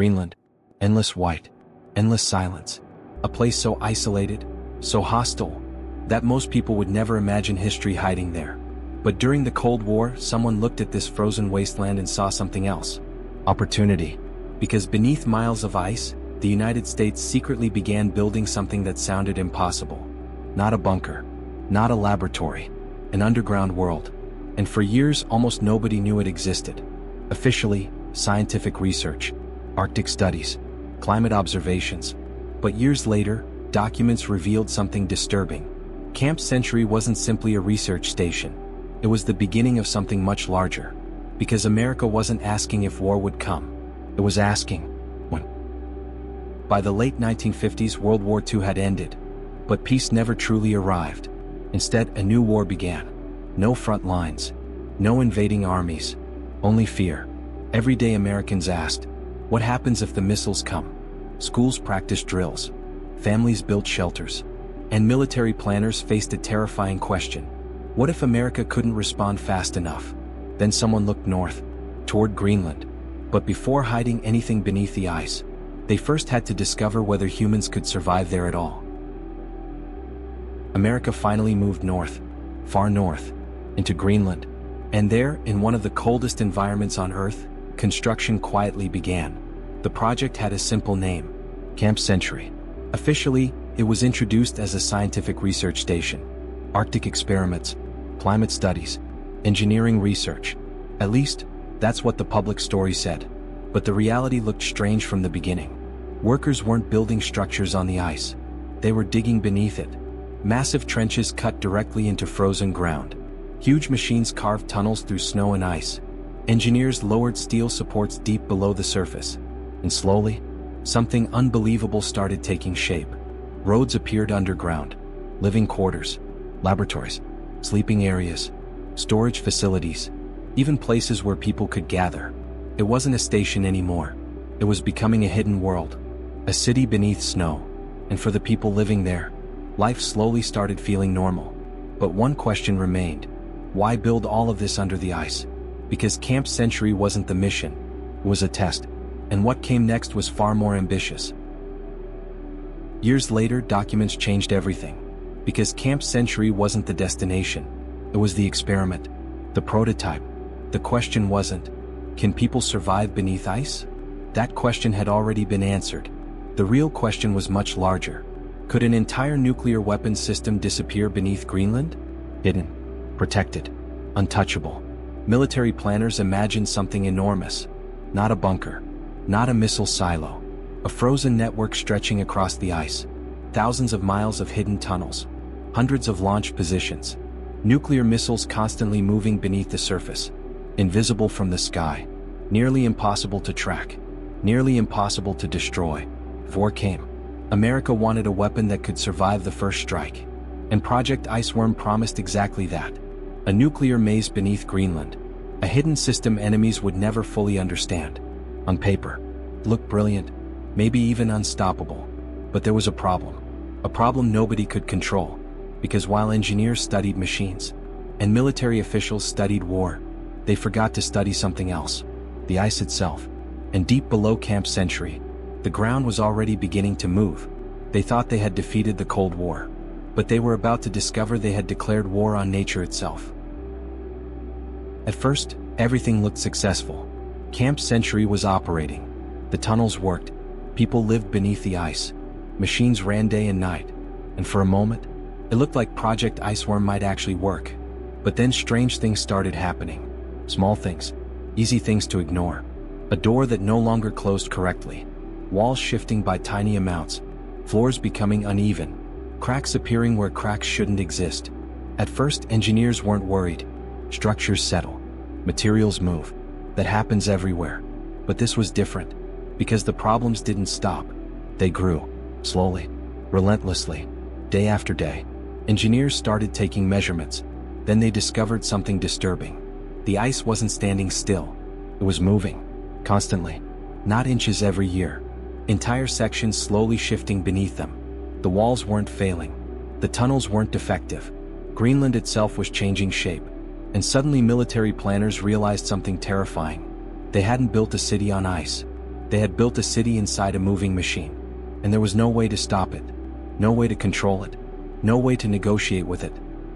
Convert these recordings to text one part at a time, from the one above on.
Greenland. Endless white. Endless silence. A place so isolated, so hostile, that most people would never imagine history hiding there. But during the Cold War, someone looked at this frozen wasteland and saw something else. Opportunity. Because beneath miles of ice, the United States secretly began building something that sounded impossible. Not a bunker. Not a laboratory. An underground world. And for years, almost nobody knew it existed. Officially, scientific research, Arctic studies, climate observations. But years later, documents revealed something disturbing. Camp Century wasn't simply a research station. It was the beginning of something much larger. Because America wasn't asking if war would come. It was asking, when? By the late 1950s, World War II had ended. But peace never truly arrived. Instead, a new war began. No front lines. No invading armies. Only fear. Everyday Americans asked, what happens if the missiles come? Schools practiced drills. Families built shelters. And military planners faced a terrifying question. What if America couldn't respond fast enough? Then someone looked north, toward Greenland. But before hiding anything beneath the ice, they first had to discover whether humans could survive there at all. America finally moved north, far north, into Greenland. And there, in one of the coldest environments on Earth, construction quietly began. The project had a simple name, Camp Century. Officially, it was introduced as a scientific research station. Arctic experiments, climate studies, engineering research. At least, that's what the public story said. But the reality looked strange from the beginning. Workers weren't building structures on the ice. They were digging beneath it. Massive trenches cut directly into frozen ground. Huge machines carved tunnels through snow and ice. Engineers lowered steel supports deep below the surface. And slowly, something unbelievable started taking shape. Roads appeared underground. Living quarters, laboratories, sleeping areas, storage facilities, even places where people could gather. It wasn't a station anymore. It was becoming a hidden world. A city beneath snow. And for the people living there, life slowly started feeling normal. But one question remained. Why build all of this under the ice? Because Camp Century wasn't the mission. It was a test. And what came next was far more ambitious. Years later, documents changed everything. Because Camp Century wasn't the destination. It was the experiment. The prototype. The question wasn't, can people survive beneath ice? That question had already been answered. The real question was much larger. Could an entire nuclear weapons system disappear beneath Greenland? Hidden. Protected. Untouchable. Military planners imagined something enormous. Not a bunker. Not a missile silo. A frozen network stretching across the ice. Thousands of miles of hidden tunnels. Hundreds of launch positions. Nuclear missiles constantly moving beneath the surface. Invisible from the sky. Nearly impossible to track. Nearly impossible to destroy. War came. America wanted a weapon that could survive the first strike. And Project Iceworm promised exactly that. A nuclear maze beneath Greenland. A hidden system enemies would never fully understand. On paper, it looked brilliant, maybe even unstoppable. But there was a problem. A problem nobody could control. Because while engineers studied machines, and military officials studied war, they forgot to study something else. The ice itself. And deep below Camp Century, the ground was already beginning to move. They thought they had defeated the Cold War. But they were about to discover they had declared war on nature itself. At first, everything looked successful. Camp Century was operating. The tunnels worked. People lived beneath the ice. Machines ran day and night. And for a moment, it looked like Project Iceworm might actually work. But then strange things started happening. Small things. Easy things to ignore. A door that no longer closed correctly. Walls shifting by tiny amounts. Floors becoming uneven. Cracks appearing where cracks shouldn't exist. At first, engineers weren't worried. Structures settle. Materials move. That happens everywhere. But this was different. Because the problems didn't stop. They grew. Slowly. Relentlessly. Day after day. Engineers started taking measurements. Then they discovered something disturbing. The ice wasn't standing still. It was moving. Constantly. Not inches every year. Entire sections slowly shifting beneath them. The walls weren't failing. The tunnels weren't defective. Greenland itself was changing shape. And suddenly military planners realized something terrifying. They hadn't built a city on ice. They had built a city inside a moving machine, and there was no way to stop it, no way to control it, no way to negotiate with it.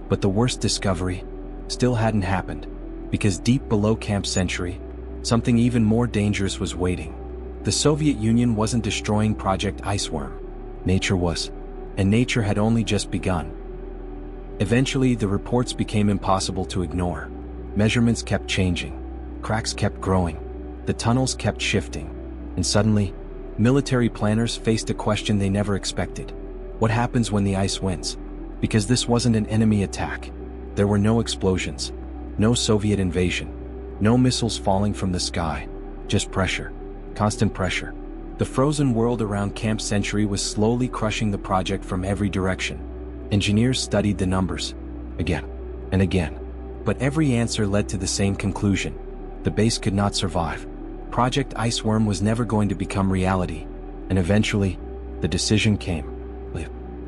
But the worst discovery still hadn't happened, because deep below Camp Century, something even more dangerous was waiting. The Soviet Union wasn't destroying Project Iceworm. Nature was, and nature had only just begun. Eventually, the reports became impossible to ignore. Measurements kept changing, cracks kept growing, the tunnels kept shifting, and suddenly, military planners faced a question they never expected. What happens when the ice wins? Because this wasn't an enemy attack. There were no explosions, no Soviet invasion, no missiles falling from the sky, just pressure, constant pressure. The frozen world around Camp Century was slowly crushing the project from every direction. Engineers studied the numbers, again and again, but every answer led to the same conclusion. The base could not survive. Project Iceworm was never going to become reality, and eventually, the decision came.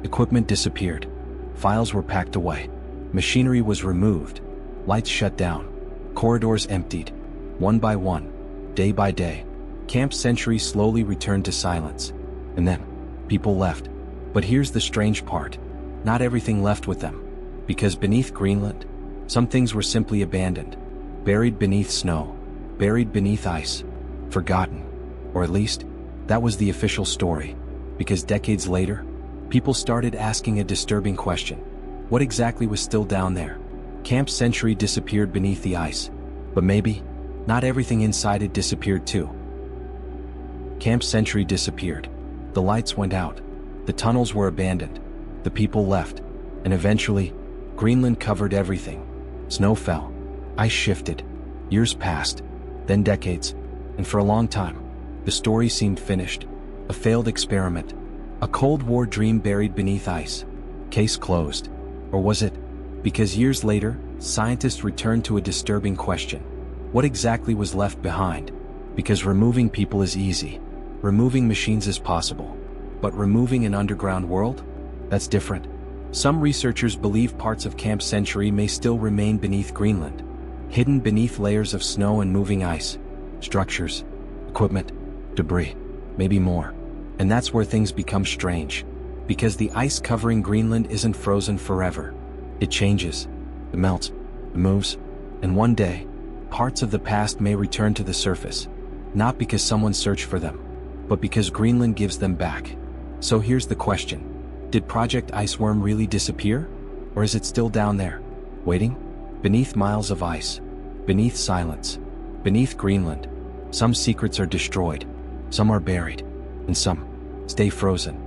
Equipment disappeared, files were packed away, machinery was removed, lights shut down, corridors emptied. One by one, day by day, Camp Century slowly returned to silence. And then, people left. But here's the strange part. Not everything left with them. Because beneath Greenland, some things were simply abandoned. Buried beneath snow, buried beneath ice, forgotten. Or at least, that was the official story. Because decades later, people started asking a disturbing question. What exactly was still down there? Camp Century disappeared beneath the ice. But maybe, not everything inside it disappeared too. Camp Century disappeared. The lights went out. The tunnels were abandoned. The people left. And eventually, Greenland covered everything. Snow fell. Ice shifted. Years passed. Then decades. And for a long time, the story seemed finished. A failed experiment. A Cold War dream buried beneath ice. Case closed. Or was it? Because years later, scientists returned to a disturbing question. What exactly was left behind? Because removing people is easy. Removing machines is possible. But removing an underground world? That's different. Some researchers believe parts of Camp Century may still remain beneath Greenland, hidden beneath layers of snow and moving ice. Structures, equipment, debris, maybe more. And that's where things become strange. Because the ice covering Greenland isn't frozen forever. It changes, it melts, it moves, and one day, parts of the past may return to the surface. Not because someone searched for them, but because Greenland gives them back. So here's the question. Did Project Iceworm really disappear? Or is it still down there, waiting? Beneath miles of ice, beneath silence, beneath Greenland, some secrets are destroyed, some are buried, and some stay frozen.